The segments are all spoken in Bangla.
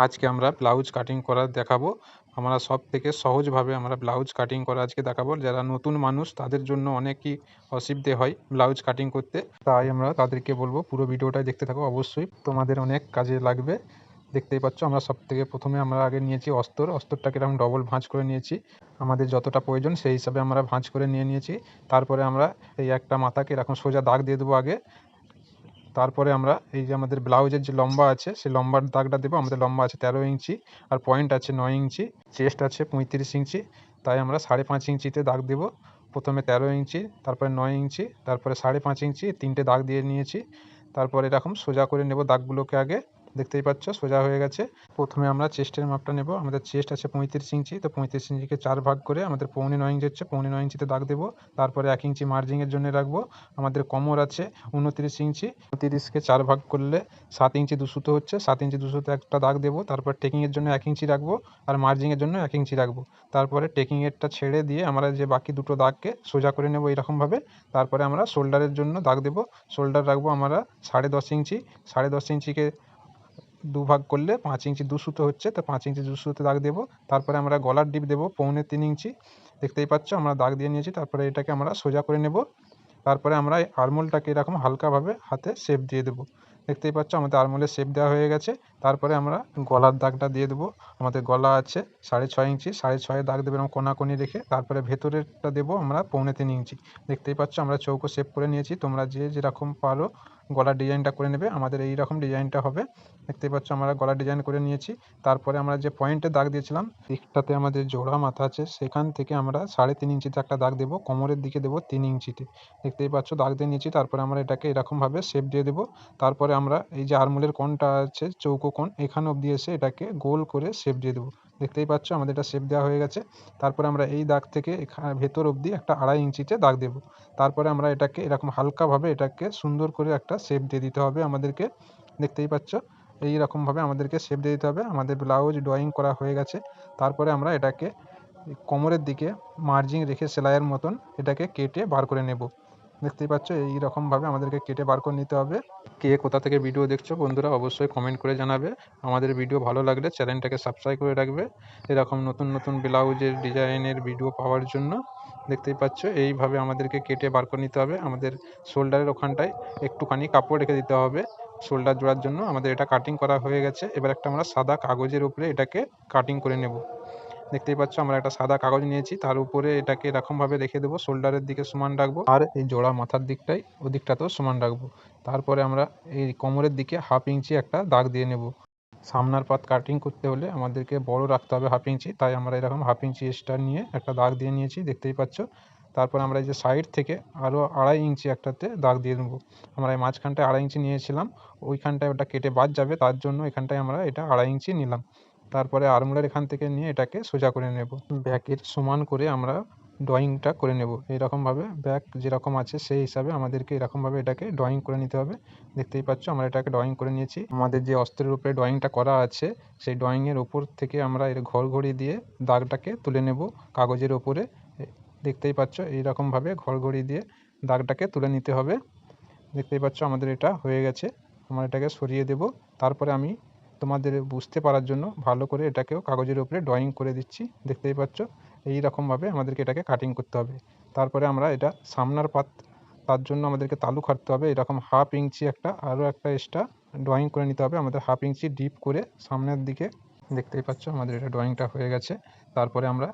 আজকে আমরা ব্লাউজ কাটিং করা দেখাবো। আমরা সবথেকে সহজভাবে আমরা ব্লাউজ কাটিং করা আজকে দেখাবো। যারা নতুন মানুষ তাদের জন্য অনেকই অসুবিধে হয় ব্লাউজ কাটিং করতে। তাই আমরা তাদেরকে বলবো পুরো ভিডিওটা দেখতে থাকো, অবশ্যই তোমাদের অনেক কাজে লাগবে। দেখতেই পাচ্ছ আমরা সবথেকে প্রথমে আমরা আগে নিয়েছি অস্তরটাকে এরকম ডবল ভাঁজ করে নিয়েছি। আমাদের যতটা প্রয়োজন সেই হিসাবে আমরা ভাঁজ করে নিয়েছি। তারপরে আমরা এই একটা মাথাকে এরকম সোজা দাগ দিয়ে দেবো আগে। তারপরে আমরা এই যে আমাদের ব্লাউজের যে লম্বা আছে সেই লম্বার দাগটা দেবো। আমাদের লম্বা আছে 13 ইঞ্চি আর পয়েন্ট আছে 9 ইঞ্চি, চেস্ট আছে 35 ইঞ্চি, তাই আমরা 5.5 ইঞ্চিতে দাগ দেবো। প্রথমে 13 ইঞ্চি, তারপরে 9 ইঞ্চি, তারপরে 5.5 ইঞ্চি, 3টে দাগ দিয়ে নিয়েছি। তারপরে এরকম সোজা করে নেব দাগগুলোকে আগে। দেখতেই পাচ্ছ সোজা হয়ে গেছে। প্রথমে আমরা চেস্টের মাপটা নেব। আমাদের চেস্ট আছে 35 ইঞ্চি, তো 35 ইঞ্চিকে 4 ভাগ করে আমাদের 9.25 ইঞ্চি হচ্ছে, 9.25 ইঞ্চিতে দাগ দেবো। তারপরে 1 ইঞ্চি মার্জিংয়ের জন্য রাখবো। আমাদের কোমর আছে 29 ইঞ্চি, 29কে 4 ভাগ করলে 7 ইঞ্চি 2 সুতো হচ্ছে, 7 ইঞ্চি 2 সুতো একটা দাগ দেবো। তারপর টেকিংয়ের জন্য 1 ইঞ্চি রাখবো আর মার্জিংয়ের জন্য 1 ইঞ্চি রাখবো। তারপরে টেকিংয়েরটা ছেড়ে দিয়ে আমরা যে বাকি দুটো দাগকে সোজা করে নেব এইরকমভাবে। তারপরে আমরা শোল্ডারের জন্য দাগ দেবো। শোল্ডার রাখবো আমরা 10.5 ইঞ্চি, 10.5 ইঞ্চিকে 2 ভাগ করলে 5 ইঞ্চি 2 সুতো হচ্ছে, তো 5 ইঞ্চি 2 সুতো দাগ দেবো। তারপরে আমরা গলার ডিপ দেবো 3.25 ইঞ্চি। দেখতেই পাচ্ছ আমরা দাগ দিয়ে নিয়েছি। তারপরে এটাকে আমরা সোজা করে নেব। তারপরে আমরা এই আরমোলটাকে এরকম হালকাভাবে হাতে শেপ দিয়ে দেবো। দেখতেই পাচ্ছ আমাদের আরমোলের শেপ দেওয়া হয়ে গেছে। তারপরে আমরা গলার দাগটা দিয়ে দেবো। আমাদের গলা আছে 6.5 ইঞ্চি, 6.5 দাগ দেবো এরকম কোনাকুনি রেখে। তারপরে ভেতরেরটা দেবো আমরা 3.25 ইঞ্চি। দেখতেই পাচ্ছ আমরা চৌকো শেপ করে নিয়েছি। তোমরা যে যেরকম পারো গলার ডিজাইনটা করে নেবে। আমাদের এই রকম ডিজাইনটা হবে। দেখতেই পাচ্ছ আমরা গলার ডিজাইন করে নিয়েছি। তারপরে আমরা যে পয়েন্টে দাগ দিয়েছিলাম দিকটাতে আমাদের জোড়া মাথা আছে, সেখান থেকে আমরা 3.5 ইঞ্চিতে একটা দাগ দেবো। কোমরের দিকে দেবো 3 ইঞ্চিতে। দেখতেই পাচ্ছ দাগ দিয়ে নিয়েছি। তারপরে আমরা এটাকে এরকমভাবে শেপ দিয়ে দেবো। তারপরে আমরা এই যে আরমোলের কোণটা আছে চৌকো কোণ, এখানে অবধি এসে এটাকে গোল করে শেপ দিয়ে দেবো। দেখতেই পাচ্ছ আমাদের এটা শেপ দেওয়া হয়ে গেছে। তারপরে আমরা এই দাগ থেকে ভেতর অবধি একটা 2.5 ইঞ্চিতে দাগ দেবো। তারপরে আমরা এটাকে এরকম হালকাভাবে এটাকে সুন্দর করে একটা শেপ দিয়ে দিতে হবে আমাদেরকে। দেখতেই পাচ্ছ এই রকমভাবে আমাদেরকে শেপ দিয়ে দিতে হবে। আমাদের ব্লাউজ ড্রয়িং করা হয়ে গেছে। তারপরে আমরা এটাকে কোমরের দিকে মার্জিং রেখে সেলাইয়ের মতন এটাকে কেটে বার করে নেব। দেখতেই পাচ্ছ এই রকমভাবে আমাদেরকে কেটে বার করে নিতে হবে। কে কোথা থেকে ভিডিও দেখছো বন্ধুরা অবশ্যই কমেন্ট করে জানাবে। আমাদের ভিডিও ভালো লাগলে চ্যানেলটাকে সাবস্ক্রাইব করে রাখবে এরকম নতুন নতুন ব্লাউজের ডিজাইনের ভিডিও পাওয়ার জন্য। দেখতেই পাচ্ছ এইভাবে আমাদেরকে কেটে বার করে নিতে হবে। আমাদের শোল্ডারের ওখানটায় একটুখানি কাপড় রেখে দিতে হবে শোল্ডার জোড়ার জন্য। আমাদের এটা কাটিং করা হয়ে গেছে। এবার একটা আমরা সাদা কাগজের উপরে এটাকে কাটিং করে নেব। দেখতেই পাচ্ছ আমরা একটা সাদা কাগজ নিয়েছি, তার উপরে এটাকে এরকমভাবে রেখে দেবো। শোল্ডারের দিকে সমান রাখবো আর এই জোড়া মাথার দিকটাই ওদিকটাতেও সমান রাখবো। তারপরে আমরা এই কোমরের দিকে 1/2 ইঞ্চি একটা দাগ দিয়ে নেব। সামনের পাত কাটিং করতে হলে আমাদেরকে বড় রাখতে হবে 1/2 ইঞ্চি, তাই আমরা এরকম 1/2 ইঞ্চি এক্সট্রা নিয়ে একটা দাগ দিয়ে নিয়েছি। দেখতেই পাচ্ছ। তারপর আমরা এই যে সাইড থেকে আরও 2.5 ইঞ্চি একটাতে দাগ দিয়ে দেবো। আমরা এই মাঝখানটায় 2.5 ইঞ্চি নিয়েছিলাম, ওইখানটায় ওটা কেটে বাদ যাবে, তার জন্য এখানটায় আমরা এটা 2.5 ইঞ্চি নিলাম। তারপরে আরমোলের এখান থেকে নিয়ে এটাকে সোজা করে নেব। ব্যাকের সমান করে আমরা ড্রয়িংটা করে নেব। এইরকমভাবে ব্যাক যেরকম আছে সেই হিসাবে আমাদেরকে এরকমভাবে এটাকে ড্রয়িং করে নিতে হবে। দেখতেই পাচ্ছ আমরা এটাকে ড্রয়িং করে নিয়েছি। আমাদের যে অস্ত্রের উপরে ড্রয়িংটা করা আছে সেই ড্রয়িংয়ের উপর থেকে আমরা এর ঘড়ঘড়ি দিয়ে দাগটাকে তুলে নেব কাগজের ওপরে। দেখতেই পাচ্ছ এইরকমভাবে ঘড়ঘড়ি দিয়ে দাগটাকে তুলে নিতে হবে। দেখতেই পাচ্ছ আমাদের এটা হয়ে গেছে। আমরা এটাকে সরিয়ে দেব। তারপরে আমি তোমাদের বুঝতে পারার জন্য ভালো করে এটাকেও কাগজের উপরে ড্রয়িং করে দিচ্ছি। দেখতেই পাচ্ছ এই রকমভাবে আমাদেরকে এটাকে কাটিং করতে হবে। তারপরে আমরা এটা সামনের পাত, তার জন্য আমাদেরকে তালু খাটতে হবে। এরকম 1/2 ইঞ্চি একটা আরও একটা এক্সট্রা ড্রয়িং করে নিতে হবে আমাদের 1/2 ইঞ্চি ডিপ করে সামনের দিকে। দেখতেই পাচ্ছ আমাদের এটা ড্রয়িংটা হয়ে গেছে। তারপরে আমরা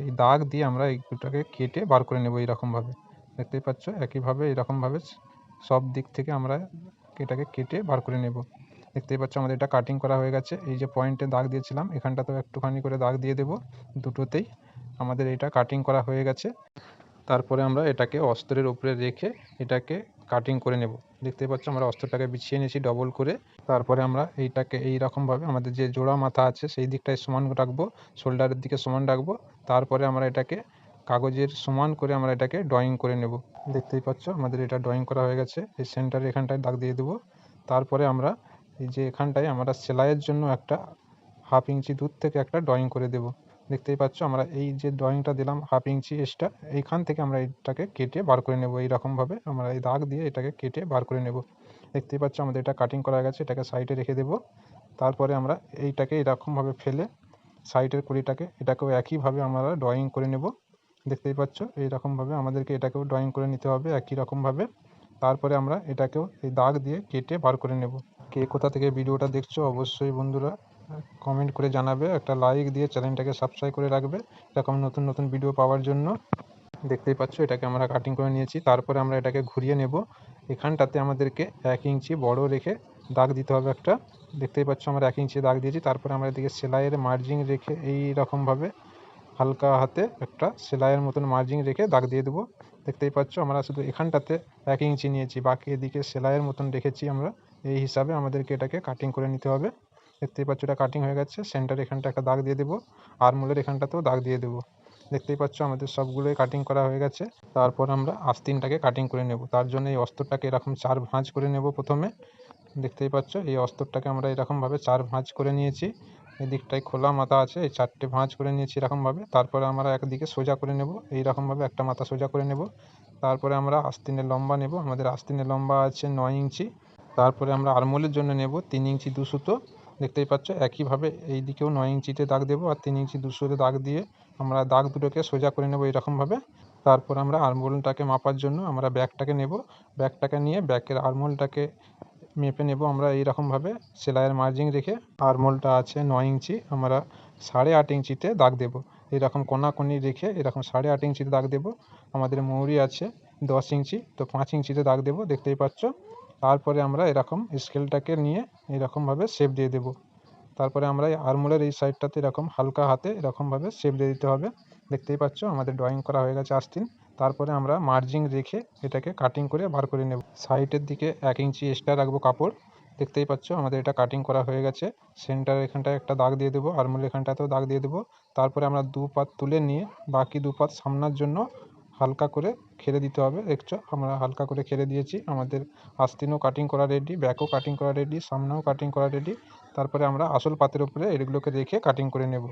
এই দাগ দিয়ে আমরা এইটাকে কেটে বার করে নেব এইরকমভাবে। দেখতেই পাচ্ছ একইভাবে এরকমভাবে সব দিক থেকে আমরা এটাকে কেটে বার করে নেব। দেখতেই পাচ্ছ আমাদের এটা কাটিং করা হয়ে গেছে। এই যে পয়েন্টে দাগ দিয়েছিলাম এখানটাতেও একটুখানি করে দাগ দিয়ে দেব, দুটোতেই আমাদের এটা কাটিং করা হয়ে গেছে। তারপরে আমরা এটাকে অস্ত্রের উপরে রেখে এটাকে কাটিং করে নেব। দেখতেই পাচ্ছ আমরা অস্ত্রটাকে বিছিয়ে নিয়েছি ডবল করে। তারপরে আমরা এইটাকে এই রকমভাবে আমাদের যে জোড়া মাথা আছে সেই দিকটায় সমান রাখবো, শোল্ডারের দিকে সমান রাখবো। তারপরে আমরা এটাকে কাগজের সমান করে আমরা এটাকে ড্রয়িং করে নেব। দেখতেই পাচ্ছ আমাদের এটা ড্রয়িং করা হয়ে গেছে। এই সেন্টারে এখানটায় দাগ দিয়ে দেবো। তারপরে আমরা এই যে এখানটায় আমরা সেলাইয়ের জন্য একটা 1/2 ইঞ্চি দূর থেকে একটা ড্রয়িং করে দেব। দেখতেই পাচ্ছ আমরা এই যে ড্রয়িংটা দিলাম 1/2 ইঞ্চি এক্সট্রা, এইখান থেকে আমরা এটাকে কেটে বার করে নেব। এইরকমভাবে আমরা এই দাগ দিয়ে এটাকে কেটে বার করে নেব। দেখতেই পাচ্ছ আমাদের এটা কাটিং করা গেছে। এটাকে সাইডে রেখে দেব। তারপরে আমরা এইটাকে এরকমভাবে ফেলে সাইডের কলিটাকে এটাকেও একইভাবে আমরা ড্রয়িং করে নেব। দেখতেই পাচ্ছ এইরকমভাবে আমাদেরকে এটাকেও ড্রয়িং করে নিতে হবে একই রকমভাবে। তারপরে আমরা এটাকেও এই দাগ দিয়ে কেটে বার করে নেব। কে কোথা থেকে ভিডিওটা দেখছো অবশ্যই বন্ধুরা কমেন্ট করে জানাবে, একটা লাইক দিয়ে চ্যানেলটাকে সাবস্ক্রাইব করে রাখবে এরকম নতুন নতুন ভিডিও পাওয়ার জন্য। দেখতেই পাচ্ছ এটাকে আমরা কাটিং করে নিয়েছি। তারপরে আমরা এটাকে ঘুরিয়ে নেব। এখানটাতে আমাদেরকে 1 ইঞ্চি বড় রেখে দাগ দিতে হবে একটা। দেখতেই পাচ্ছ আমরা 1 ইঞ্চি দাগ দিয়েছি। তারপরে আমরা এদিকে সেলাইয়ের মার্জিন রেখে এই রকমভাবে হালকা হাতে একটা সেলাইয়ের মতন মার্জিন রেখে দাগ দিয়ে দেবো। দেখতেই পাচ্ছ আমরা শুধু এখানটাতে 1 ইঞ্চি নিয়েছি, বাকি এদিকে সেলাইয়ের মতন রেখেছি আমরা। এই হিসাবে আমাদেরকে এটাকে কাটিং করে নিতে হবে। দেখতেই পাচ্ছ এটা কাটিং হয়ে গেছে। সেন্টার এখানটা একটা দাগ দিয়ে দেবো, আর্মহোলের এখানটাতেও দাগ দিয়ে দেবো। দেখতেই পাচ্ছ আমাদের সবগুলোই কাটিং করা হয়ে গেছে। তারপর আমরা আস্তিনটাকে কাটিং করে নেব। তার জন্য এই অস্ত্রটাকে এরকম 4 ভাঁজ করে নেব প্রথমে। দেখতেই পাচ্ছ এই অস্ত্রটাকে আমরা এরকমভাবে 4 ভাঁজ করে নিয়েছি। এদিকটায় খোলা মাথা আছে, এই 4টে ভাঁজ করে নিয়েছি এরকমভাবে। তারপরে আমরা একদিকে সোজা করে নেব, এইরকমভাবে একটা মাথা সোজা করে নেব। তারপরে আমরা আস্তিনের লম্বা নেব। আমাদের আস্তিনের লম্বা আছে 9 ইঞ্চি। তারপরে আমরা আর্মহোলের জন্য নেব 3 ইঞ্চি 2 সুতো। দেখতেই পাচ্ছ একইভাবে এই দিকেও 9 ইঞ্চিতে দাগ দেবো আর 3 ইঞ্চি 2 সুতোতে দাগ দিয়ে আমরা দাগ দুটোকে সোজা করে নেব এরকমভাবে। তারপর আমরা আর্মহোলটাকে মাপার জন্য আমরা ব্যাকটাকে নেব। ব্যাকটাকে নিয়ে ব্যাকের আর্মহোলটাকে মেপে নেব আমরা এইরকমভাবে সেলাইয়ের মার্জিন রেখে। আর্মহোলটা আছে 9 ইঞ্চি, আমরা 8.5 ইঞ্চিতে দাগ দেবো। এরকম কোনাকুনি রেখে এরকম 8.5 ইঞ্চিতে দাগ দেবো। আমাদের মৌরি আছে 10 ইঞ্চি, তো 5 ইঞ্চিতে দাগ দেবো। দেখতেই পাচ্ছ। তারপরে আমরা এরকম স্কেলটাকে নিয়ে এরকমভাবে শেপ দিয়ে দেবো। তারপরে আমরা এই আর্মহোলের এই সাইডটাতে এরকম হালকা হাতে এরকমভাবে শেপ দিয়ে দিতে হবে। দেখতেই পাচ্ছ আমাদের ড্রয়িং করা হয়ে গেছে আস্তিন। তারপরে আমরা মার্জিন রেখে এটাকে কাটিং করে বার করে নেব। সাইডের দিকে 1 ইঞ্চি এক্সট্রা রাখবো কাপড়। দেখতেই পাচ্ছ আমাদের এটা কাটিং করা হয়ে গেছে। সেন্টার এখানটায় একটা দাগ দিয়ে দেবো, আর্মহোল এখানটাতেও দাগ দিয়ে দেবো। তারপরে আমরা 2 পাত তুলে নিয়ে বাকি 2 পাত সামনার জন্য হালকা করে খেলে দিতে হবে। দেখছো আমরা হালকা করে খেলে দিয়েছি। আমাদের আস্তিনও কাটিং করা রেডি, ব্যাকও কাটিং করা রেডি, সামনেও কাটিং করা রেডি। তারপরে আমরা আসল পাতের উপরে এগুলোকে রেখে কাটিং করে নেব।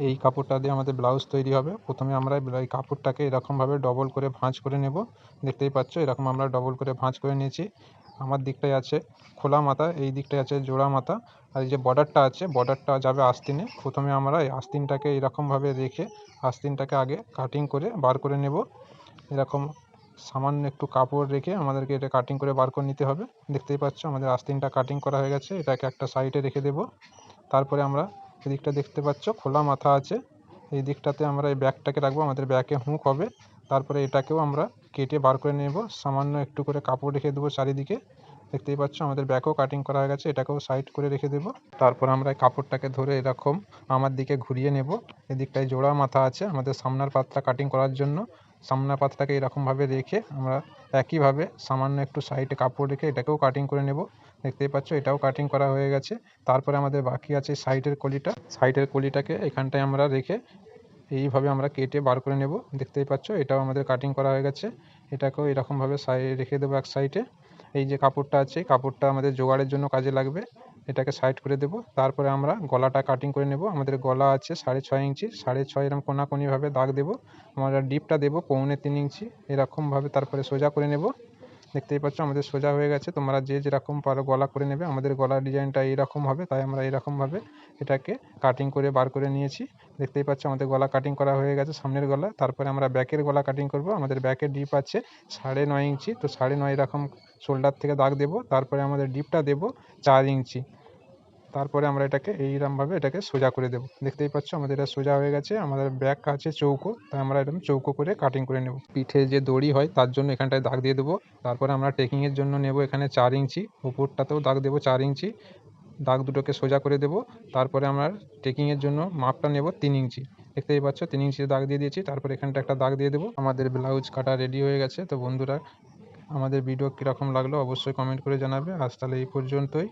এই কাপড়টা দিয়ে আমাদের ব্লাউজ তৈরি হবে। প্রথমে আমরা এই কাপড়টাকে এরকমভাবে ডবল করে ভাঁজ করে নেব। দেখতেই পাচ্ছ এরকম আমরা ডবল করে ভাঁজ করে নিয়েছি। আমার দিকটায় আছে খোলা মাথা, এই দিকটায় আছে জোড়া মাথা, আর এই যে বর্ডারটা আছে বর্ডারটা যাবে আস্তিনে। প্রথমে আমরা এই আস্তিনটাকে এরকমভাবে রেখে আস্তিনটাকে আগে কাটিং করে বার করে নেব। এরকম সামান্য একটু কাপড় রেখে আমাদেরকে এটা কাটিং করে বার করে নিতে হবে। দেখতেই পাচ্ছ আমাদের আস্তিনটা কাটিং করা হয়ে গেছে। এটাকে একটা সাইডে রেখে দেব। তারপরে আমরা এদিকটা দেখতে পাচ্ছ খোলা মাথা আছে, এই দিকটাতে আমরা এই ব্যাকটাকে রাখবো। আমাদের ব্যাকে হুক হবে। তারপরে এটাকেও আমরা কেটে বার করে নেব। সামান্য একটু করে কাপড় রেখে দেবো চারিদিকে। দেখতেই পাচ্ছ আমাদের ব্যাকও কাটিং করা হয়ে গেছে, এটাকেও সাইড করে রেখে দেবো। তারপর আমরা এই কাপড়টাকে ধরে এরকম আমার দিকে ঘুরিয়ে নেব। এদিকটায় জোড়া মাথা আছে আমাদের সামনের পাতটা কাটিং করার জন্য। সামনের পাতটাকে এরকমভাবে রেখে আমরা একইভাবে সামান্য একটু সাইডে কাপড় রেখে এটাকেও কাটিং করে নেব। দেখতেই পাচ্ছ এটাও কাটিং করা হয়ে গেছে। তারপরে আমাদের বাকি আছে সাইডের কলিটা। সাইডের কলিটাকে এখানটায় আমরা রেখে এইভাবে আমরা কেটে বার করে নেব। দেখতেই পাচ্ছ এটাও আমাদের কাটিং করা হয়ে গেছে। এটাকেও এরকমভাবে রেখে দেবো এক সাইডে। এই যে কাপড়টা আছে কাপড়টা আমাদের জোগাড়ের জন্য কাজে লাগবে, এটাকে সাইড করে দেব। তারপরে আমরা গলাটা কাটিং করে নেব। আমাদের গলা আছে 6.5 ইঞ্চি, 6.5 এরকম কোনাকুনিভাবে দাগ দেব। আমরা ডিপটা দেবো 3.25 ইঞ্চি এরকমভাবে। তারপরে সোজা করে নেব। দেখতেই পাচ্ছ আমাদের সোজা হয়ে গেছে। তোমরা যে যেরকম পারো গলা করে নেবে। আমাদের গলার ডিজাইনটা এইরকম হবে, তাই আমরা এরকমভাবে এটাকে কাটিং করে বার করে নিয়েছি। দেখতেই পাচ্ছ আমাদের গলা কাটিং করা হয়ে গেছে সামনের গলা। তারপরে আমরা ব্যাকের গলা কাটিং করব। আমাদের ব্যাকের ডিপ আছে 9.5 ইঞ্চি, তো 9.5 এরকম শোল্ডার থেকে দাগ দেব। তারপরে আমাদের ডিপটা দেব 4 ইঞ্চি। তারপরে আমরা এটাকে এইরকমভাবে এটাকে সোজা করে দেব। দেখতেই পাচ্ছ আমাদের এটা সোজা হয়ে গেছে। আমাদের ব্যাক আছে চৌকো, তাই আমরা এরকম চৌকো করে কাটিং করে নেব। পিঠে যে দড়ি হয় তার জন্য এখানটায় দাগ দিয়ে দেবো। তারপরে আমরা টেকিংয়ের জন্য নেব এখানে 4 ইঞ্চি, উপরটাতেও দাগ দেবো 4 ইঞ্চি। দাগ দুটোকে সোজা করে দেব। তারপরে আমরা টেকিংয়ের জন্য মাপটা নেব 3 ইঞ্চি। দেখতেই পাচ্ছ 3 ইঞ্চিতে দাগ দিয়ে দিয়েছি। তারপরে এখানটা একটা দাগ দিয়ে দেবো। আমাদের ব্লাউজ কাটা রেডি হয়ে গেছে। তো বন্ধুরা আমাদের ভিডিও কীরকম লাগলো অবশ্যই কমেন্ট করে জানাবে। আজ তাহলে এই পর্যন্তই।